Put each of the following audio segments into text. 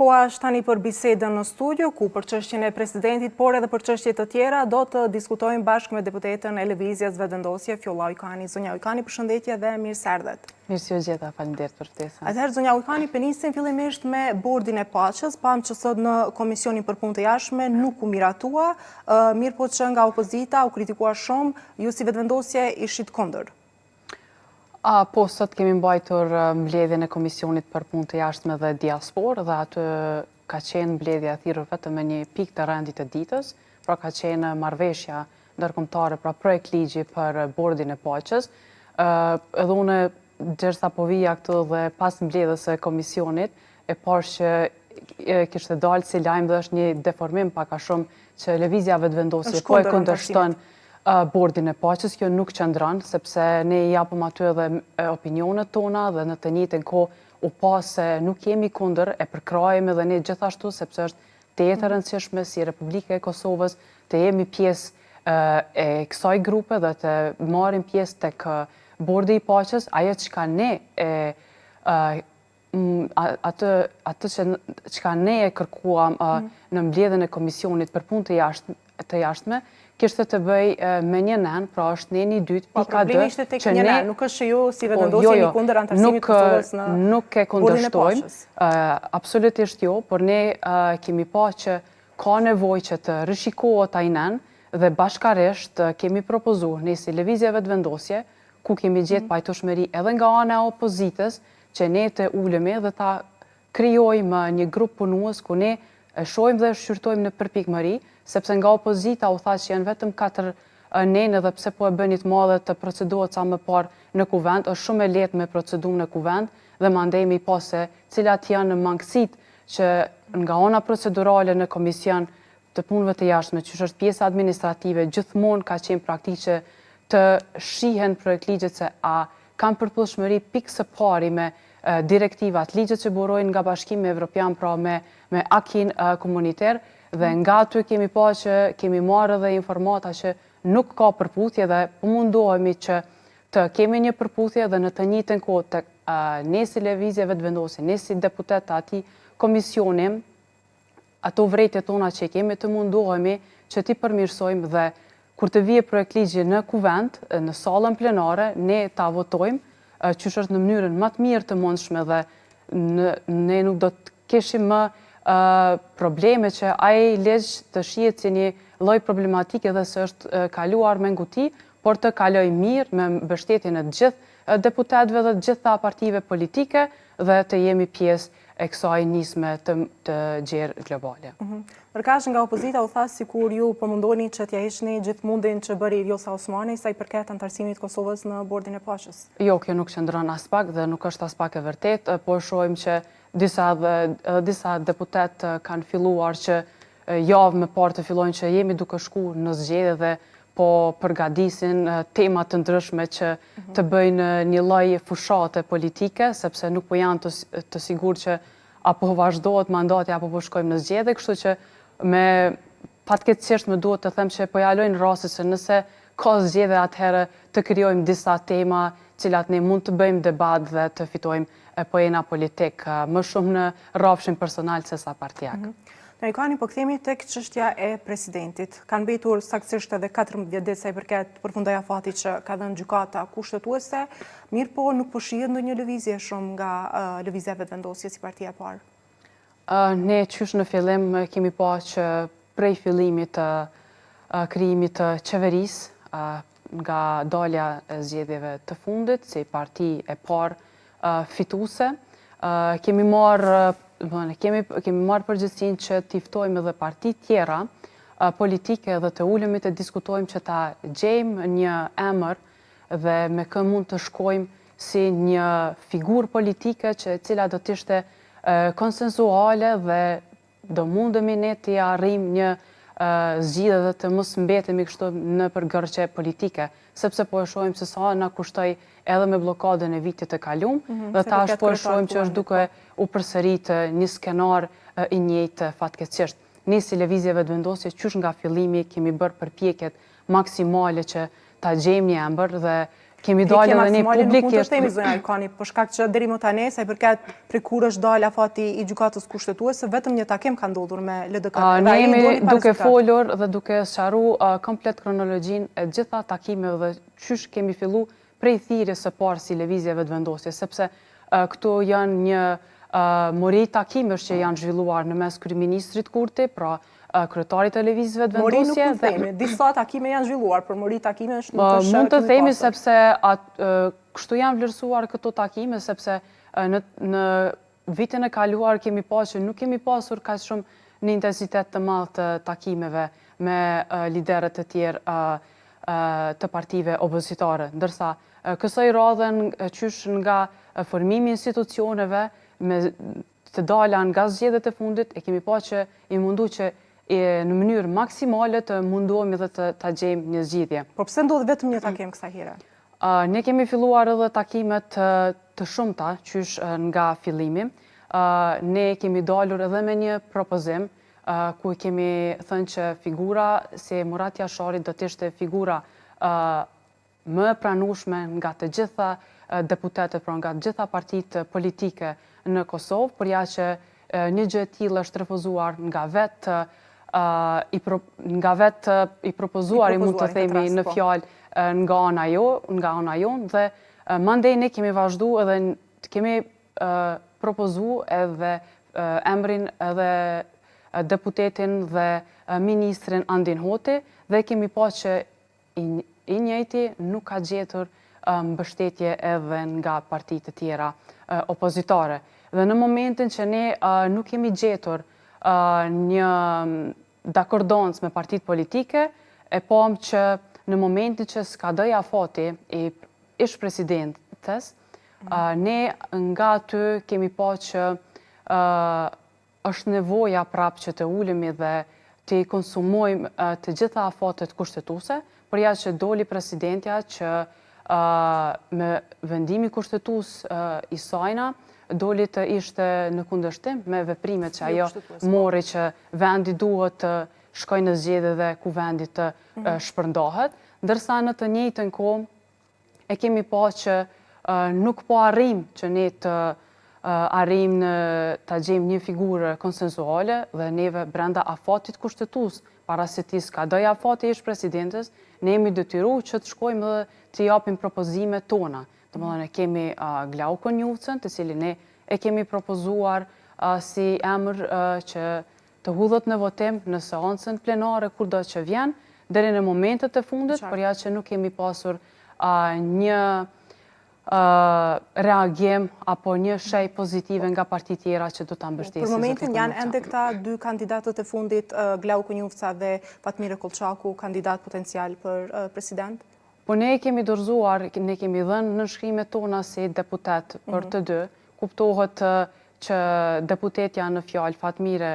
Po është tani për bisedën në studio, ku për çështjen e presidentit, por edhe për çështje të tjera, do të diskutojmë bashkë me deputetën e Lëvizjes Vetëvendosje, Fjolla Ujkani. Zonja Ujkani, përshëndetje dhe mirë se erdhët. Mirë se u gjeta, faleminderit për ftesën. Atëherë, zonja Ujkani, penisim fillimisht me bordin e paqes, pam që sot në Komisionin për Punë të Jashtme nuk u miratua, mirë po që nga opozita u kritikua shumë, ju si Vetëvendosje ishit kundër. Po, sot kemi mbajtur mbledhjen e Komisionit për Punë të Jashtme dhe Diasporë dhe aty ka qenë mbledhja thirrur vetëm me një pikë të rendit të ditës, pra ka qenë marrëveshja ndërkombëtare, pra projekt ligji për bordin e paqes. Edhe unë derisa po vija këtu dhe pas mbledhjes së Komisionit e pash që kishte dalë si lajm dhe është një deformim pak a shumë që Lëvizja Vetëvendosje po e kundërshton bordin e paqes. Kjo nuk qëndron, sepse ne i japëm aty edhe opinionet tona dhe në të njëjtën kohë u pa se nuk jemi kundër, e përkrahemi edhe ne gjithashtu, sepse është tetë e rëndësishme si Republika e Kosovës të jemi pjesë e kësaj grupe dhe të marrim pjesë tek bordi i paqes, ajo çka ne atë që ne e kërkuam në mbledhjen e Komisionit për Punë të Jashtme, kishte të bëj me një nen, pra është neni i dytë, pika 2, problemi ishte tek një nen, nuk është që ju si Vetëvendosje jeni kundër antarësimit të Kosovës në nuk e kundërshtojmë, absolutisht jo, por ne kemi pa që ka nevojë që të rishikohet ai nen dhe bashkarisht kemi propozuar ne si Lëvizja Vetëvendosje, ku kemi gjetë pajtueshmëri edhe nga ana e opozitës, që ne të ulemi dhe ta krijojmë një grup punues ku ne shohim dhe shqyrtojmë në përpikmëri, sepse nga opozita u tha që janë vetëm 4 nenë dhe pse po e bëni të madhe të procedohet sa më parë në kuvend, është shumë e lehtë me procedu në kuvend dhe mandej mi pa se cilat janë mangësitë që nga ana procedurale në Komision të Punëve të Jashtme, që është pjesa administrative, gjithmonë ka qenë praktikë që të shihen projektligjet se a kanë përputhshmëri pikë së pari me direktivat, ligjet që burojnë nga Bashkimi Evropian, pra me akin komuniter, dhe nga aty kemi pa që kemi marrë dhe informata që nuk ka përputhje dhe mundohemi që të kemi një përputhje dhe në të njëjtën kohë të ne si Lëvizje Vetëvendosje, ne si deputet të atij komisioni, ato vrejtjet tona që kemi të mundohemi që ti përmirësojmë dhe kur të vije projekt ligji në kuvend, në sallën plenare, ne ta votojmë, që është në mënyrën më të mirë të mundshme dhe ne nuk do të kishim më probleme që ai ligj të shihet si një lloj problematike dhe se është kaluar me nguti, por të kaloj mirë me mbështetjen e të gjithë deputetëve dhe të gjitha partive politike dhe të jemi pjesë e kësaj nisme të gjerë globale. Nërkash nga opozita u tha sikur ju po mundoni që t'ja heqni gjithë mundin që bëri Vjosa Osmani sa i përket antarësimit të Kosovës në bordin e paqes. Jo, kjo nuk qëndron as pak dhe nuk është as pak e vërtet, por shohim që disa deputet kanë filluar që javë me parë të fillojnë që jemi duke shku në zgjedhje dhe po përgatisin tema të ndryshme që të bëjnë një lloj fushate politike, sepse nuk po janë të sigurt që apo vazhdohet mandati apo po shkojmë në zgjedhje, kështu që me fatkeqësisht më duhet të them që po jalojnë rasti se nëse ka zgjedhje atëherë të krijojmë disa tema cilat ne mund të bëjmë debat dhe të fitojmë pojena politik më shumë në rrafshin personal se sa partijak. Në Ujkani, po kthehemi tek çështja e presidentit. Kanë mbetur saktësisht edhe 14 ditë sa i përket përfundoi afati që ka dhënë gjykata kushtetuese, mirë po nuk po shihet ndonjë lëvizje shumë nga Lëvizja Vetëvendosje si partia e parë. Ne qysh në fillim kemi pa që prej fillimit të krijimit të qeverisë, nga dalja e zgjedhjeve të fundit, si parti e parë fituese, kemi marrë përgjegjësinë që t'i ftojmë edhe parti tjera politike dhe të ulemi të diskutojmë që ta gjejmë një emër dhe me kë mund të shkojmë si një figurë politike cila do të ishte konsensuale dhe do mundemi ne të arrijmë një zgjidhje dhe të mos mbetemi kështu në përgërqe politike, sepse po e shohim se sa na kushtoi edhe me blokadën e vitit të kaluar, dhe tash po e shohim që është duke u përsërit një skenar i njëjtë fatkeqësisht. Ne si Lëvizje Vetëvendosje qysh nga fillimi kemi bërë përpjekjet maksimale që ta gjejmë një ëmbër dhe Kemi dalë edhe ne publikisht. Nuk mund të publikisht. themi zonja Ajkani, për shkak që deri më tani sa i përket prikurësh dalë afati i gjykatës kushtetuese, vetëm një takim ka ndodhur me LDK. Ne jemi duke folur dhe duke sqaru komplet kronologjinë e gjitha takimeve dhe qysh kemi fillu prej thirrjes së parë si lëvizjeve të vendosjes, sepse këto janë një mori takimesh që janë zhvilluar në mes kryeministrit Kurti, pra kryetarit të lëvizjeve të vendosje. Mori nuk themi, disa takime janë zhvilluar, për mori takimesh nuk është. Mund të themi sepse kështu janë vlerësuar këto takime, sepse në vitin e kaluar kemi pasur që nuk kemi pasur kaq shumë në intensitet të madh të takimeve me liderët e tjerë të partive opozitare, ndërsa kësaj radhen qysh nga formimi institucioneve me të dala nga zgjedhjet e fundit e kemi pasur që i mundu që në mënyrë maksimale të mundohemi dhe të gjejmë një zgjidhje. Por pse ndodh vetëm një takim kësaj here? Ne kemi filluar edhe takimet të shumta, qysh nga fillimi. Ne kemi dalur edhe me një propozim, ku kemi thënë që figura si Murat Jashari do të ishte figura më pranueshme nga të gjitha deputetët, pra nga të gjitha partitë politike në Kosovë, përja që një gjë e tillë është refuzuar nga vetë i propozuari, mund të themi në fjalë nga ana jonë, dhe mandej ne kemi vazhdu edhe kemi propozu edhe emrin edhe deputetin dhe ministrin Andin Hoti, dhe kemi pa që i njëjti nuk ka gjetur mbështetje edhe nga partitë të tjera opozitare. Dhe në momentin që ne nuk kemi gjetur një dakordonc me partitë politike, e pam që në momentin që skadoi afati i ish presidentes, ne nga aty kemi pa që është nevoja prapë që të ulemi dhe të konsumojmë të gjitha afatet kushtetuese, përja që doli presidentja që me vendimi kushtetues i sajna, doli të ishte në kundërshtim me veprimet që ajo mori që vendi duhet të shkojë në zgjedhje dhe ku vendi të shpërndahet, ndërsa në të njëjtën kohë e kemi pa që nuk po arrim që ne të arrim të gjejmë një figurë konsensuale dhe neve brenda afatit kushtetues, para se ti skadoi afati ish presidentes, ne jemi detyruar që të shkojmë dhe të japim propozimet tona. Domethënë kemi Glaukon Njufcën, të cilin ne e kemi propozuar si emër që të hudhet në votim në seancën plenare kur do që vjen, deri në momentet e fundit, përja që nuk kemi pasur një reagim apo një shej pozitive nga parti tjera që do të mbështesin. Për momentin janë ende këta dy kandidatët e fundit, Glauko Njufca dhe Fatmire Kolçaku, kandidat potencial për president? Po ne kemi dorëzuar, ne kemi dhënë në shkrimet tona si deputet për të dy, kuptohet që deputetja në fjalë Fatmire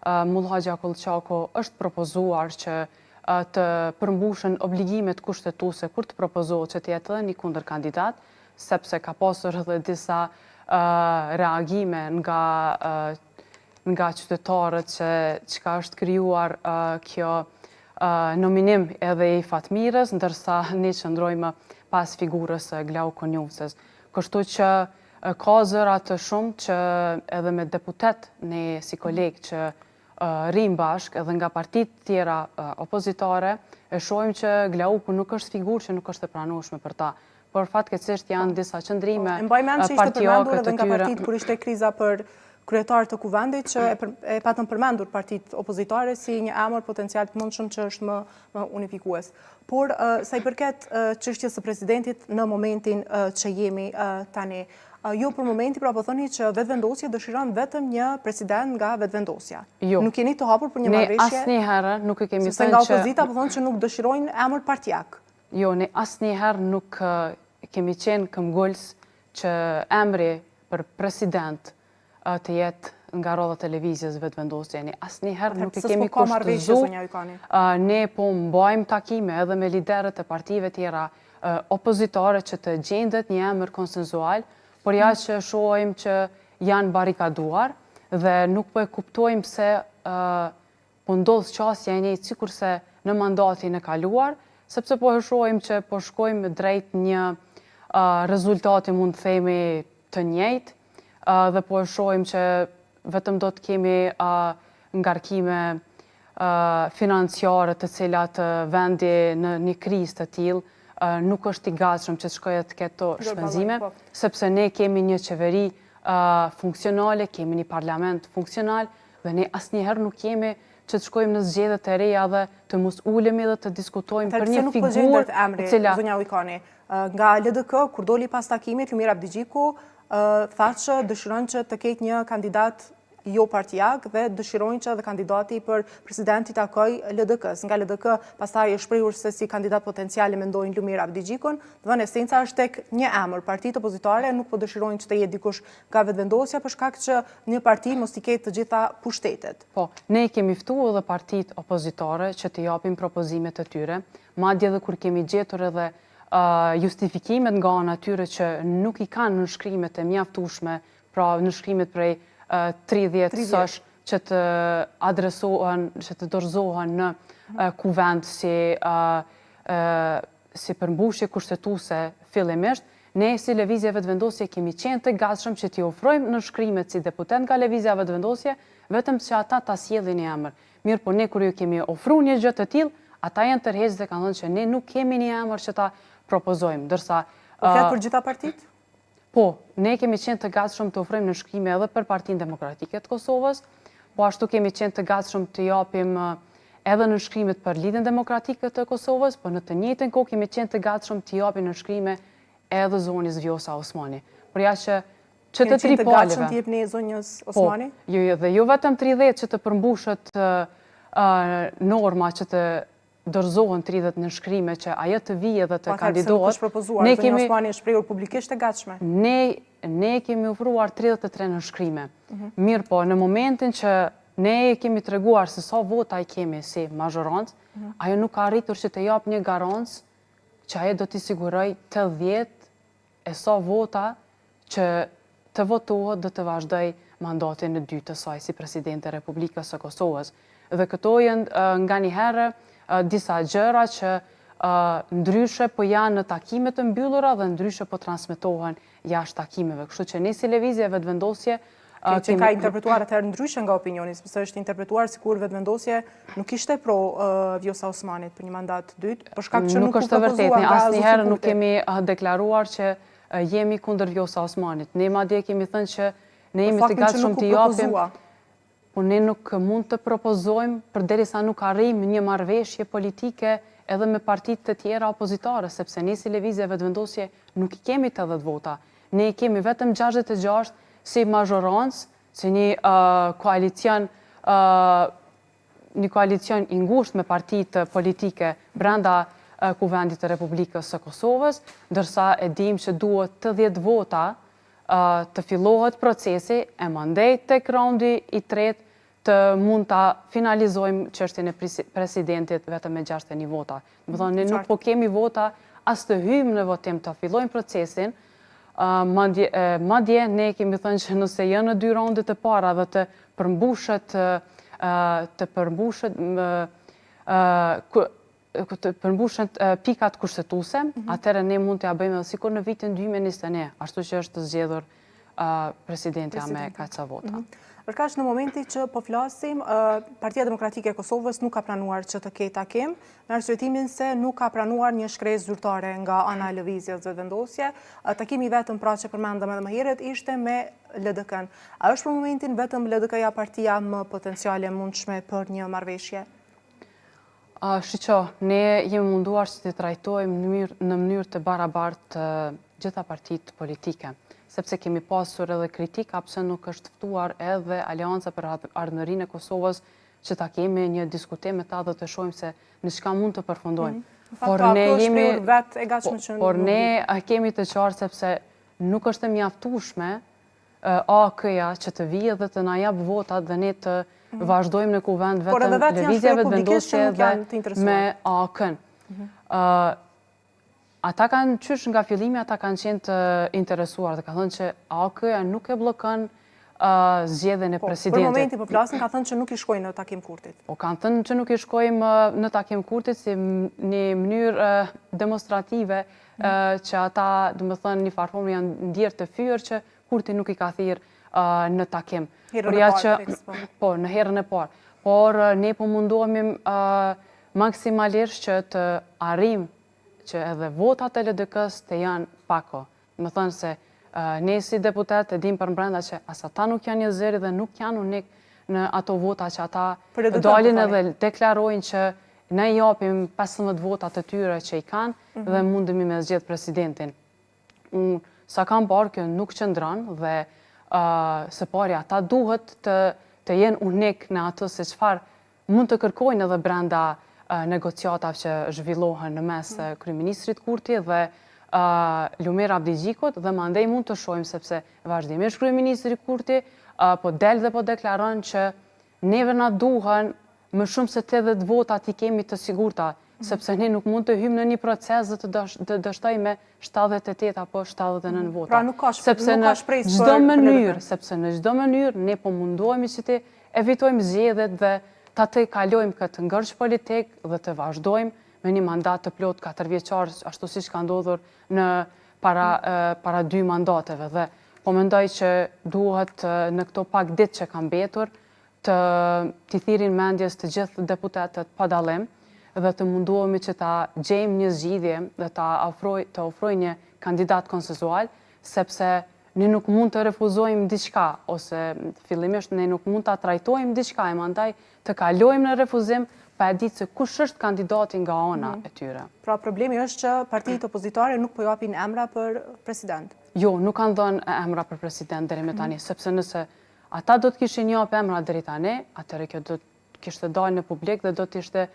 Mullhaxha Kolçaku është propozuar që të përmbushen obligimet kushtetuese kur të propozohet që të jetë edhe një kundërkandidat, sepse ka pasur edhe disa reagime nga qytetarët që çka është krijuar kjo nominim edhe i Fatmirës, ndërsa ne qëndrojmë pas figurës Glaukon Njufcës. Kështu që ka zëra të shumë që edhe me deputet ne si kolegë që rrim bashkë edhe nga partitë tjera opozitare, e shohim që Glauku nuk është figurë që nuk është e pranueshme për ta. Por fatkeqësisht janë disa qëndrime partiake të tyre. Mbaj mend që ishte përmendur edhe nga tyre. partitë kur ishte kriza për kryetar të kuvendit që e patën përmendur partitë opozitare si një emër potencial të mundshëm që është më unifikues. Por sa i përket çështjes së presidentit në momentin që jemi tani, jo për momenti pra po thoni që vetëvendosja dëshiron vetëm një president nga vetëvendosja. Jo. Nuk jeni të hapur për një marrëveshje? Ne asnjëherë nuk e kemi thënë që... Sepse nga opozita po thonë që nuk dëshirojnë emër partijak. Jo, ne asnjëherë nuk kemi qenë këmbgulës që emri për president të jetë nga rrodha televizjes vetëvendosje. Ne asnjëherë nuk e kemi kushtuar. Ne po mbajmë takime edhe me liderët e partive tjera opozitare që të gjendet një emër konsensual, por ja që shohim që janë barikaduar dhe nuk po e kuptojmë pse po ndodh qasja e njëjtë sikurse në mandatin e kaluar, sepse po e shohim që po shkojmë drejt një rezultati mund të themi të njëjtë, dhe po e shohim që vetëm do të kemi ngarkime financiare të cilat vendi në një krizë të tillë nuk është i gatshëm që të shkojë të ketë shpenzime, sepse ne kemi një qeveri funksionale, kemi një parlament funksional dhe ne asnjëherë nuk kemi që të shkojmë në zgjedhje të reja dhe të mos ulemi dhe të diskutojmë për një figurë e cila zonja Ujkani. Nga LDK, kur doli pas takimit, Lumir Abdigjiku tha që dëshiron që të ketë një kandidat jo partijak dhe dëshirojnë që dhe kandidati për presidentit takoj LDK-s. Nga LDK pastaj është shprehur se si kandidat potencial mendojnë Lumir Abdigjikun, dhe në esenca është tek një emër. Partitë opozitare nuk po dëshirojnë që të jetë dikush nga vetëvendosja për shkak që një parti mos i ketë të gjitha pushtetet. Po, ne kemi ftuar edhe partitë opozitare që të japim propozimet e tyre, madje edhe kur kemi gjetur edhe justifikimet nga ana tyre që nuk i kanë nënshkrimet e mjaftueshme, pra nënshkrimet prej 30 sosh që të adresohen, që të dorëzohen në kuvend si përmbushje kushtetuese fillimisht, ne si Lëvizja Vetëvendosje kemi qenë të gatshëm që t'i ofrojmë nënshkrimet si deputet nga Lëvizja Vetëvendosje, vetëm që ata ta sjellin një emër. Mirë, po ne kur ju kemi ofruar një gjë të tillë, ata janë tërheqës dhe kanë thënë që ne nuk kemi një emër që ta propozojmë, ndërsa flet për gjitha partitë? Po, ne kemi qenë të gatshëm të ofrojmë nënshkrime edhe për Partinë Demokratike të Kosovës, po ashtu kemi qenë të gatshëm të japim edhe nënshkrimet për Lidhjen Demokratike të Kosovës, po në të njëjtën kohë kemi qenë të gatshëm të japim nënshkrime edhe zonës Vjosa Osmani. Por ja që të tri palëve. Të gatshëm të jepni zonës Osmani? Po, dhe jo vetëm 30 që të përmbushet norma që të dorëzohen 30 nënshkrime që ajo të vijë dhe të kandidohet. Nuk është propozuar, zonja Osmani është shprehur publikisht e gatshme. Ne kemi ofruar 33 nënshkrime. Mirë po, në momentin që ne kemi treguar se sa vota i kemi si mazhorancë, ajo nuk ka arritur që të jap një garancë që ajo do t'i siguroj 80 e sa vota që të votohet dhe të vazhdoj mandatin e dytë të saj si presidente e Republikës së Kosovës. Dhe këto janë nga një herë disa gjëra që ndryshe po janë në takime të mbyllura dhe ndryshe po transmetohen jashtë takimeve. Kështu që ne si Lëvizje Vetëvendosje që ka interpretuar atëherë ndryshe nga opinioni, sepse është interpretuar sikur vetëvendosje nuk ishte pro Vjosa Osmanit për një mandat dytë, për shkak që nuk u propozuar nga asnjëherë nuk kemi deklaruar që jemi kundër Vjosa Osmanit. Ne madje kemi thënë që ne jemi të gatshëm të japim, po ne nuk mund të propozojmë përderisa nuk arrijmë një marrëveshje politike edhe me partitë të tjera opozitare, sepse ne si Lëvizja Vetëvendosje nuk i kemi 80 vota. Ne i kemi vetëm 66 si mazhorancë, si një koalicion i ngushtë me partitë politike brenda kuvendit të Republikës së Kosovës, ndërsa e dim që duhet 80 vota të fillohet procesi e mandej tek raundi i tretë të mund të finalizojmë çështjen e presidentit vetëm me 61 vota. Do të thonë, ne nuk po kemi vota as të hyjmë në votim të fillojmë procesin, madje ne kemi thënë që nëse janë në 2 raundet e para dhe të përmbushen pikat kushtetuese, atëherë ne mund t'ja bëjmë edhe sikur në vitin 2021, ashtu që është zgjedhur presidentja me kaq sa vota. Përkaq në momenti që po flasim, Partia Demokratike e Kosovës nuk ka pranuar që të ketë takim, me arsyetimin se nuk ka pranuar një shkresë zyrtare nga ana e Lëvizjes Vetëvendosje. Takimi vetëm pra që përmendëm edhe më herët ishte me LDK-n. A është për momentin vetëm LDK-ja partia më potenciale mundshme për një marrëveshje? Shiqo, ne jemi munduar që të trajtojmë në mënyrë të barabartë gjitha partitë politike, sepse kemi pasur edhe kritika pse nuk është ftuar edhe Aleanca për Ardhmërinë e Kosovës që ta kemi një diskutim me ta dhe të shohim se në çka mund të përfundojmë. Por ne kemi të qartë sepse nuk është e mjaftueshme AK-ja që të vijë dhe të na jap votat dhe ne të vazhdojmë në kuvend vetëm Lëvizja Vetëvendosje dhe me AK-n. Ata kanë qysh nga fillimi, ata kanë qenë të interesuar dhe ka thënë që AK-ja nuk e bllokon zgjedhjen e Për presidentit. momentin po flasin, ka thënë që nuk i shkojnë në takim kurtit. Po kanë thënë që nuk i shkojmë në takim kurtit si një mënyrë demonstrative që ata, domethënë, një farformë janë ndjerë të fyer që kurti nuk i ka thirrë në takim. Herën e parë, Po, në herën e parë. Por ne po mundohemi maksimalisht që të arrim që edhe votat e LDK-s të janë pako. Më thënë se ne si deputet e dim për mbrenda që as ata nuk janë një zëri dhe nuk janë unik në ato vota që ata dalin edhe deklarojnë që ne japim 15 votat të tyre që i kanë dhe mundemi me zgjedh presidentin. Sa kam parë kjo nuk qëndron dhe së pari ata duhet të jenë unik në ato se çfarë mund të kërkojnë edhe brenda negociatave që zhvillohen në mes kryeministrit Kurti dhe Lumir Abdigjikut dhe mandej mund të shohim sepse vazhdimisht kryeministri Kurti po del dhe po deklaron që neve na duhen më shumë se 80 vota i kemi të sigurta, sepse ne nuk mund të hymë në një proces dhe të dështojmë me 78 apo 79 vota. Pra nuk ka shpresë Sepse në çdo mënyrë ne po mundohemi që të evitojmë zgjedhjet dhe të kalojmë këtë ngërç politik dhe të vazhdojmë me një mandat të plot 4 vjeçar, ashtu siç ka ndodhur në para 2 mandateve. Dhe po mendoj që duhet në këto pak ditë që kanë mbetur të thirrin mendjes të gjithë deputetët pa dallim dhe të munduohemi që ta gjejmë një zgjidhje dhe të ofrojë një kandidat konsensual, sepse ne nuk mund të refuzojmë diçka ose fillimisht ne nuk mund ta trajtojmë diçka e mandaj të kalojmë në refuzim pa e ditë se kush është kandidati nga ana e tyre. Pra problemi është që partitë opozitare nuk po japin emra për president. Jo, nuk kanë dhënë emra për president deri më tani, sepse nëse ata do të kishin japë emra deri tani, atëherë kjo do të kishte dalë në publik dhe do të ishte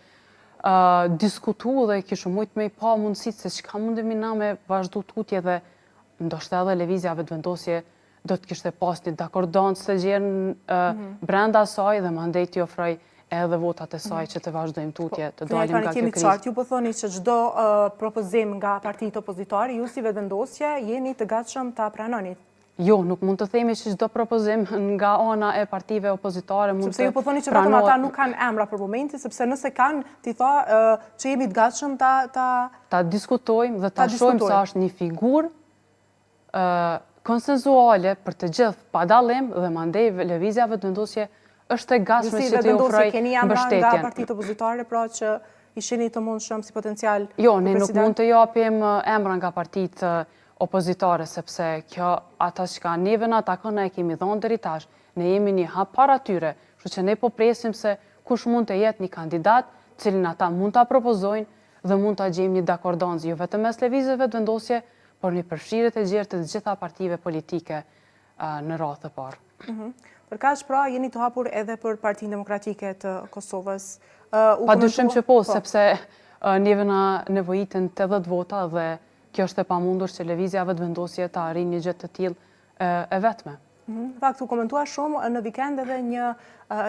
diskutuar dhe kishte mujt me i pa mundësitë se çka mundemi na me vazhdu tutje dhe ndoshta edhe lëvizja vetëvendosje do të kishte pas një dakordancë të gjerë brenda saj dhe mandej t'i ofroj edhe votat e saj që të vazhdojmë tutje, të dalim nga kjo krizë. Ju po thoni që çdo propozim nga partitë opozitare, ju si vetëvendosje jeni të gatshëm ta pranoni. Jo, nuk mund të themi që çdo propozim nga ana e partive opozitare mund të sepse ju po thoni që vetëm ata nuk kanë emra për momentin, sepse nëse kanë, ti tha që jemi të gatshëm ta diskutojmë dhe ta shohim se është një figurë konsensuale për të gjithë pa dallim dhe mandej lëvizja vetëvendosje është e gatshme që të ofroj mbështetjen. Keni emra nga partitë opozitare, pra që ishini të mundshëm si potencial Jo, ne nuk mund të japim emra nga partitë opozitare, sepse kjo ata që ka neve në takon e kemi dhonë deri tash, ne jemi një hap para tyre, kështu që ne po presim se kush mund të jetë një kandidat, cilin ata mund ta propozojnë dhe mund ta gjejmë një dakordancë, jo vetëm mes lëvizjeve vetëvendosje, por një përfshirje të gjerë të gjitha partive politike në radhë të parë. Për kaq pra jeni të hapur edhe për Partinë Demokratike të Kosovës. Padyshim që po, sepse neve na nevojiten 80 vota dhe kjo është e pamundur që lëvizja vetëvendosje të arrijë një gjë të tillë e vetme. Në fakt, u komentua shumë në vikend edhe një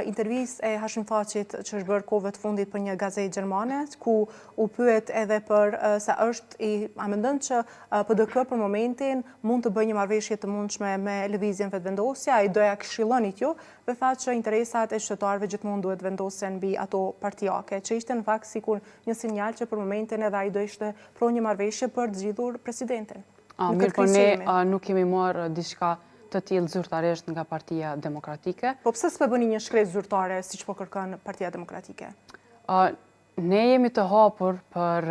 intervistë e Hashim Thaqit që është bërë kohëve të fundit për një gazetë gjermane, ku u pyet edhe për sa është a mendon që PDK për momentin mund të bëjë një marrëveshje të mundshme me lëvizjen vetëvendosje, ai doja këshillonit ju dhe tha që interesat e qytetarëve gjithmonë duhet vendosen mbi ato partijake, që ishte në fakt sikur një sinjal që për momentin edhe ai do ishte pro një marrëveshje për të zgjidhur presidentin. Mirë, po ne nuk kemi marrë diçka të tillë zyrtarisht nga Partia Demokratike. Po pse s'po bëni një shkresë zyrtare siç po kërkon Partia Demokratike? Ne jemi të hapur për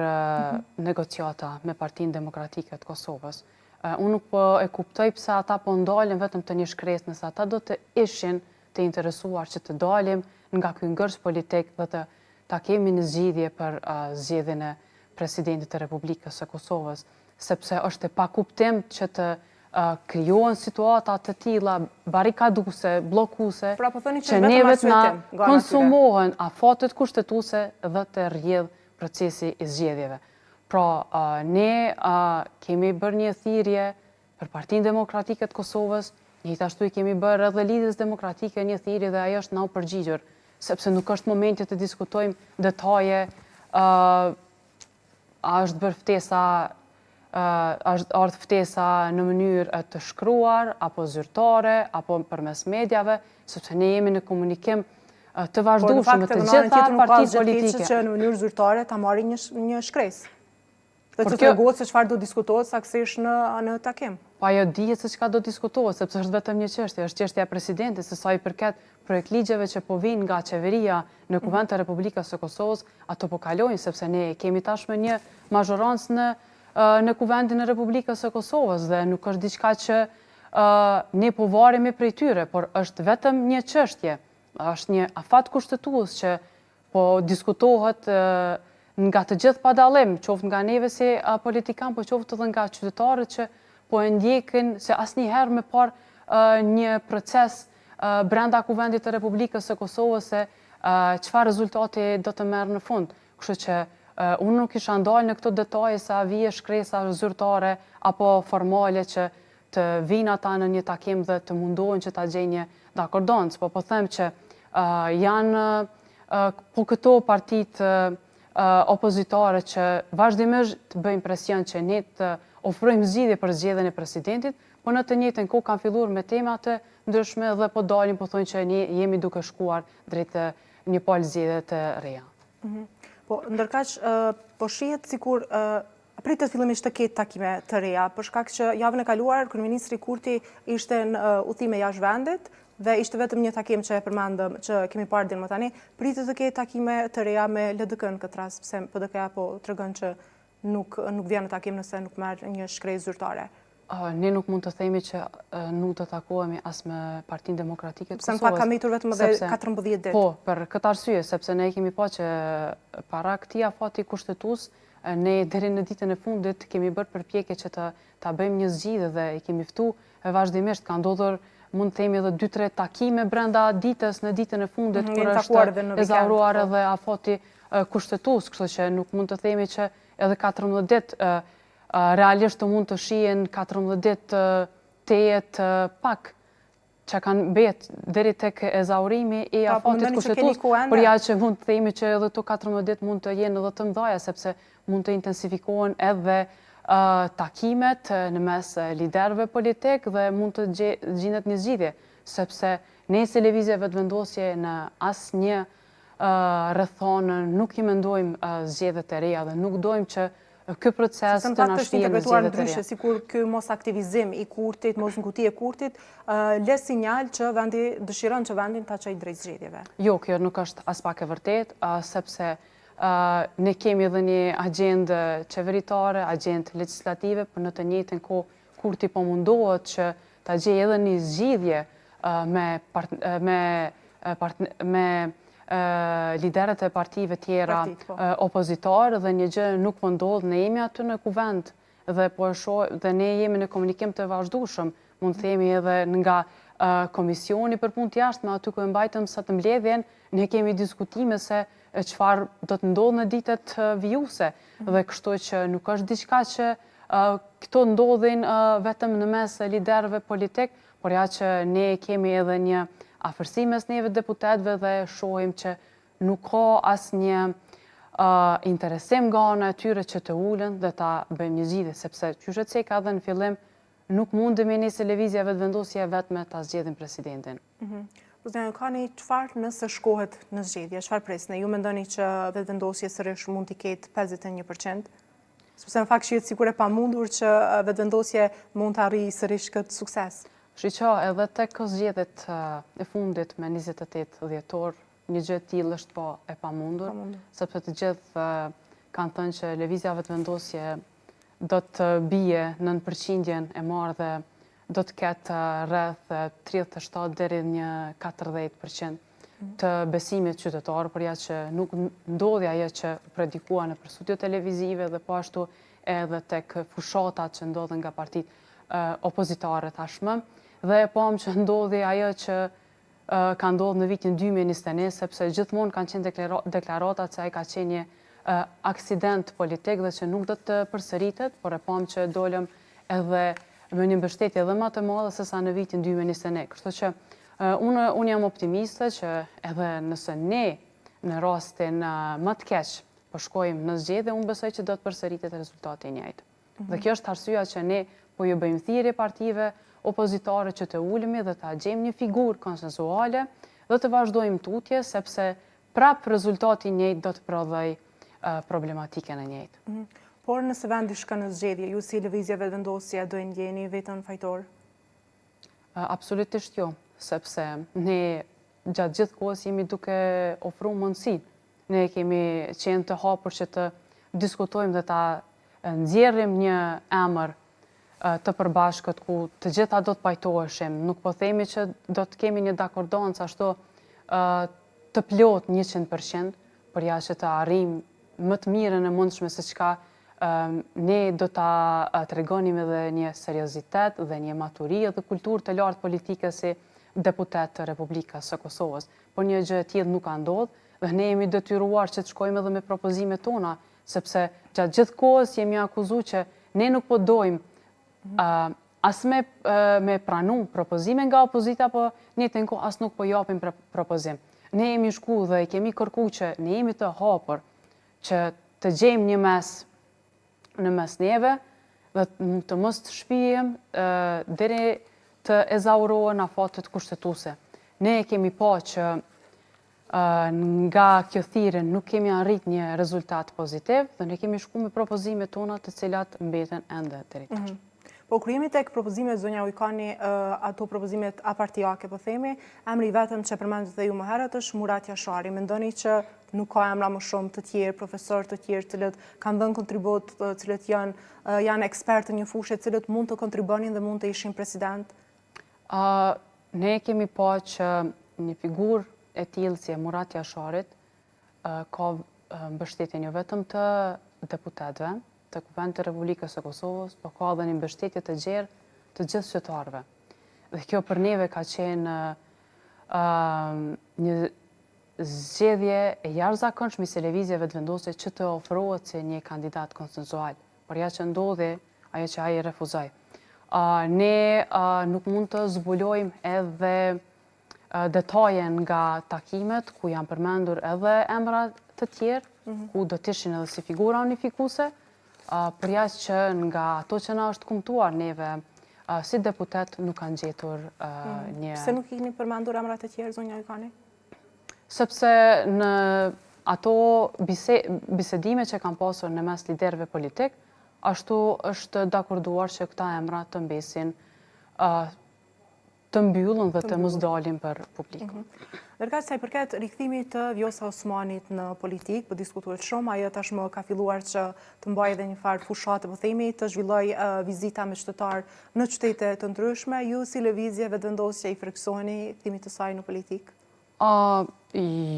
negociata me Partinë Demokratike të Kosovës. Unë nuk po e kuptoj pse ata po ndalen vetëm të një shkresë, nëse ata do të ishin të interesuar që të dalim nga ky ngërç politik dhe ta kemi një zgjidhje për zgjedhjen e presidentit të Republikës së Kosovës, sepse është e pakuptim që të krijohen situata të tilla barikaduese, bllokuese, që nevet na konsumohen afatet kushtetuese dhe të rrjedh procesi i zgjedhjeve. Pra, ne kemi bërë një thirrje për Partinë Demokratike të Kosovës, gjithashtu i kemi bërë edhe Lidhjes Demokratike një thirrje dhe ajo është na u përgjigjur, sepse nuk është momenti të diskutojmë detaje, a është bërë ftesa ardhë ftesa në mënyrë të shkruar, apo zyrtare, apo përmes medjave, sepse ne jemi në komunikim të vazhdueshëm me të gjitha partitë politike. Që në mënyrë zyrtare ta marrë një shkresë. Dhe të tregohet se çfarë do diskutohet saktësisht në takim. Po ajo dihet se çka do diskutohet, sepse është vetëm një çështje, është çështja e presidentit, se sa i përket projekt ligjeve që po vinë nga qeveria në Kuvend të Republikës së Kosovës, ato po kalojnë, sepse ne kemi tashmë një mazhorancë në Kuvendin e Republikës së Kosovës dhe nuk është diçka që ne po varemi prej tyre, por është vetëm një çështje, është një afat kushtetues që po diskutohet nga të gjithë pa dallim, qoftë nga neve si politikan, po qoftë edhe nga qytetarët që po e ndjekin se asnjëherë më parë një proces brenda Kuvendit të Republikës së Kosovës se çfarë rezultati do të merr në fund. Kështu që unë nuk isha ndalë në këto detaje sa vije shkresa zyrtare apo formale që të vinë ata në një takim dhe të mundohen që ta gjejnë një dakordancë, po them që janë po këto partitë opozitare që vazhdimisht të bëjnë presion që ne të ofrojmë zgjidhje për zgjedhjen e presidentit, po në të njëjtën kohë kanë filluar me tema të ndryshme dhe po dalin po thonë që ne jemi duke shkuar drejt një palë zgjedhje të reja. Po ndërkaq po shihet sikur pritet fillimisht të ketë takime të reja, për shkak që javën e kaluar kryeministri Kurti ishte në udhime jashtë vendit dhe ishte vetëm një takim që e përmendëm që kemi parë deri më tani, pritet të ketë takime të reja me LDK-n këtë rast, pse PDK-ja po tregon që nuk vjen në takim nëse nuk merr një shkresë zyrtare. Ne nuk mund të themi që nuk të takohemi as me Partinë Demokratike të Kosovës. Pse në fakt ka mbetur vetëm edhe 14 ditë. Po, për këtë arsye, sepse ne kemi pa që para këtij afati kushtetues, ne deri në ditën e fundit kemi bërë përpjekje që ta bëjmë një zgjidhje dhe i kemi ftuar vazhdimisht, ka ndodhur mund të themi edhe 2-3 takime brenda ditës në ditën e fundit kur është ezauruar edhe afati kushtetues, kështu që nuk mund të themi që edhe 14 ditë realisht të mund të shihen 14 ditë të jetë pak që kanë betë deri tek ezaurimi i afatit kushtetues, por ja që mund të themi që edhe këto 14 ditë mund të jenë edhe të mëdha, sepse mund të intensifikohen edhe takimet në mes liderëve politik dhe mund të gjendet një zgjidhje, sepse ne si lëvizje vetëvendosje në asnjë rrethon nuk i mendojmë zgjedhje të reja dhe nuk dojmë që ky proces të na shpijë në zgjedhje të reja. Sikur ky mos aktivizim i Kurtit, mos nguti e Kurtit, lë sinjal që vendi dëshiron që vendin ta çojë drejt zgjedhjeve. Jo, kjo nuk është as pak e vërtet, sepse ne kemi edhe një agjendë qeveritare, agjendë legislative, për në të njëjtën kohë Kurti po mundohet që ta gjejë edhe një zgjidhje me liderët e partive tjera opozitar dhe një gjë nuk po ndodh, ne jemi aty në kuvend dhe ne jemi në komunikim të vazhdueshëm, mund të themi edhe nga komisioni për punë të jashtme, aty ku e mbajtëm sa të mbledhjen, ne kemi diskutime se çfarë do të ndodhë në ditët vijuse dhe kështu që nuk është diçka që këto ndodhin vetëm në mes liderëve politik, por ja që ne kemi edhe një afërsi mes neve deputetëve dhe shohim që nuk ka asnjë interesim nga ana e tyre që të ulen dhe ta bëjmë një zgjidhje, sepse qysh e ceka edhe në fillim nuk mundemi ne si lëvizja vetëvendosje vetëm ta zgjedhim presidentin. Kani çfarë nëse shkohet në zgjedhje, çfarë presni? Ju mendoni që vetëvendosja sërish mund të ketë 51%? Sepse në fakt shihet sikur e pamundur që vetëvendosja mund të arrijë sërish këtë sukses. Shiqo, edhe tek zgjedhjet e fundit me 28 dhjetor, një gjë e tillë është po e pamundur, sepse të gjithë kanë thënë që lëvizja vetëvendosje do të bie në 9% e marrë dhe do të ketë rreth 37 deri në 40% të besimit qytetar, por ja që nuk ndodhi ajo që predikua në studio televizive dhe po ashtu edhe tek fushatat që ndodhen nga partitë opozitare tashmë, dhe e pam që ndodhi ajo që ka ndodhur në vitin 2021, sepse gjithmonë kanë qenë deklaratat se ai ka qenë një aksident politik dhe që nuk do të përsëritet, por e pam që dolëm edhe me një mbështetje edhe më të madhe se sa në vitin 2021. Kështu që unë jam optimiste që edhe nëse ne në rastin më të keq po shkojmë në zgjedhje, unë besoj që do të përsëritet rezultati i njëjtë. Dhe kjo është arsyeja që ne po ju bëjmë thirrje partive opozitare që të ulemi dhe të gjejmë një figurë konsensuale dhe të vazhdojmë tutje, sepse prap rezultati i njëjtë do të prodhoj problematike në njëjtë. Por nëse vendi shkon në zgjedhje, ju si lëvizje vetëvendosje do ndjeni veten fajtor? Absolutisht jo, sepse ne gjatë gjithë kohës jemi duke ofruar mundësi. Ne kemi qenë të hapur që të diskutojmë dhe ta nxjerrim një emër të përbashkët ku të gjitha do të pajtoheshim. Nuk po themi që do të kemi një dakordancë ashtu të plot 100%, por ja që të arrim më të mirën e mundshme se çka ne do ta tregonim edhe një seriozitet dhe një maturi dhe kulturë të lartë politike si deputet të Republikës së Kosovës. Por një gjë e tillë nuk ka ndodhur dhe ne jemi detyruar që të shkojmë edhe me propozimet tona, sepse gjatë gjithë kohës jemi akuzuar që ne nuk po dojmë as me pranu propozime nga opozita, po njëjtën kohë as nuk po japim propozim. Ne jemi shku dhe kemi kërku që ne jemi të hapur që të gjejmë një mes në mes neve dhe të mos të shpijem deri të ezaurohen afatet kushtetuese. Ne kemi pa që nga kjo thirrje nuk kemi arrit një rezultat pozitiv dhe ne kemi shku me propozimet tona të cilat mbeten ende deri tash. Po kur jemi tek propozimet zonja Ujkani, ato propozimet apartijake po themi, emri vetëm që përmendët dhe ju më herët është Murat Jashari. Mendoni që nuk ka emra më shumë të tjerë, profesor të tjerë, cilët kanë dhënë kontribut, cilët janë ekspertë në një fushë, cilët mund të kontribuonin dhe mund të ishin president? Ne kemi pa që një figurë e tillë si Murat Jasharit ka mbështetje jo vetëm të deputetëve të Kuvendit të Republikës së Kosovës, po ka edhe një mbështetje të gjerë të gjithë qytetarëve. Dhe kjo për neve ka qenë një zgjedhje e jashtëzakonshme si lëvizje vetëvendosje që të ofrohet si një kandidat konsensual. Por ja që ndodhi, ajo që ai refuzoi. Ne nuk mund të zbulojmë edhe detaje nga takimet ku janë përmendur edhe emra të tjerë, ku do të ishin edhe si figura unifikuese, për jashtë që nga ato që na është kumtuar neve si deputet nuk kanë gjetur një... Pse nuk keni përmendur emrat e tjerë, zonja Ujkani? Sepse në ato bisedime që kanë pasur në mes liderëve politik, ashtu është dakorduar që këta emra të mbesin të mbyllën dhe të mos dalin për publikun. Ndërkaq sa i përket rikthimit të Vjosa Osmanit në politik, po diskutohet shumë, ajo tashmë ka filluar që të mbajë edhe një farë fushate, po themi, të zhvilloj vizita me qytetar në qytete të ndryshme. Ju si lëvizje vetëvendosje i friksoheni kthimit të saj në politik?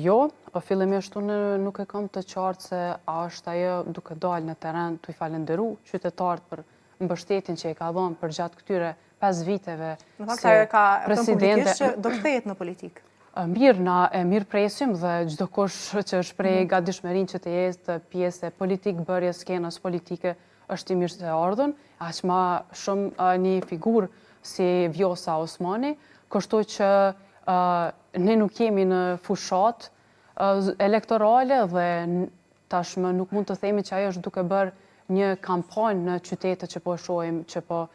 Jo, fillimisht unë nuk e kam të qartë se a është ajo duke dalë në terren të i falenderu qytetarët për mbështetjen që i ka dhënë për gjatë këtyre 5 viteve si presidente. Që do kthehet në politikë. Mirë presim dhe çdo kush që shpreh gatishmërinë që të jetë pjesë e politikë bërjes skenës politike është i mirë të ardhur, aq më shumë një figurë si Vjosa Osmani, kështu që ne nuk jemi në fushat elektorale dhe tashmë nuk mund të themi që ajo është duke bërë një kampanjë në qytete që po shohim që po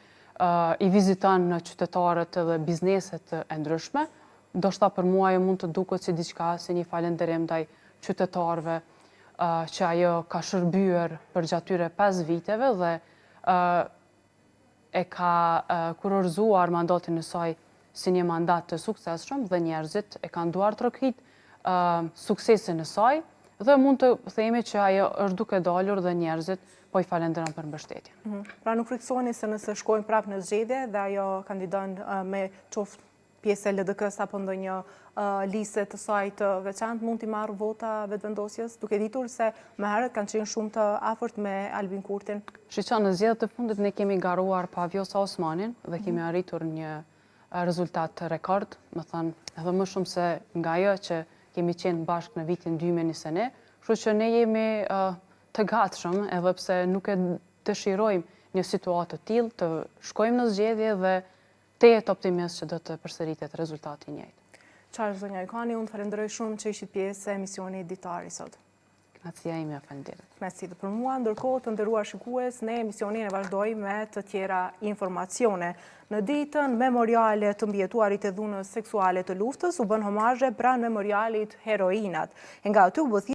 i viziton në qytetarët dhe bizneset e ndryshme. Ndoshta për mua ajo mund të duket si diçka, si një falënderim ndaj qytetarëve që ajo ka shërbyer për gjatë tyre 5 viteve dhe e ka kurorzuar mandatin e saj si një mandat të suksesshëm dhe njerëzit e kanë duar trokit suksesin e saj dhe mund të themi që ajo është duke dalur dhe njerëzit po i falenderojnë për mbështetjen. Pra nuk friksoheni se nëse shkojnë prapë në zgjedhje dhe ajo kandidon me qoftë pjesë e LDK-s apo ndonjë liste të saj të veçantë mund t'i marrë vota vetëvendosjes, duke ditur se më herët kanë qenë shumë të afërt me Albin Kurtin? Shiqo, në zgjedhjet e fundit ne kemi garuar pa Vjosa Osmanin dhe kemi arritur një rezultat rekord, më thënë edhe më shumë se nga ajo që kemi qenë bashkë në vitin 2021, kështu që ne jemi të gatshëm edhe pse nuk e dëshirojmë një situatë të tillë të shkojmë në zgjedhje dhe të jetë optimist që do të përsëritet rezultati i njëjtë. Qartë zonja Ujkani, unë falenderoj shumë që ishit pjesë e emisionit ditari sot. Kënaqësia ime, faleminderit. Mesi të për mua, ndërkohë të nderuar shikues, ne emisionin e vazhdoj me të tjera informacione. Në ditën memoriale të mbijetuarit e dhunës seksuale të luftës, u bën homazhe pranë memorialit Heroinat. Nga aty u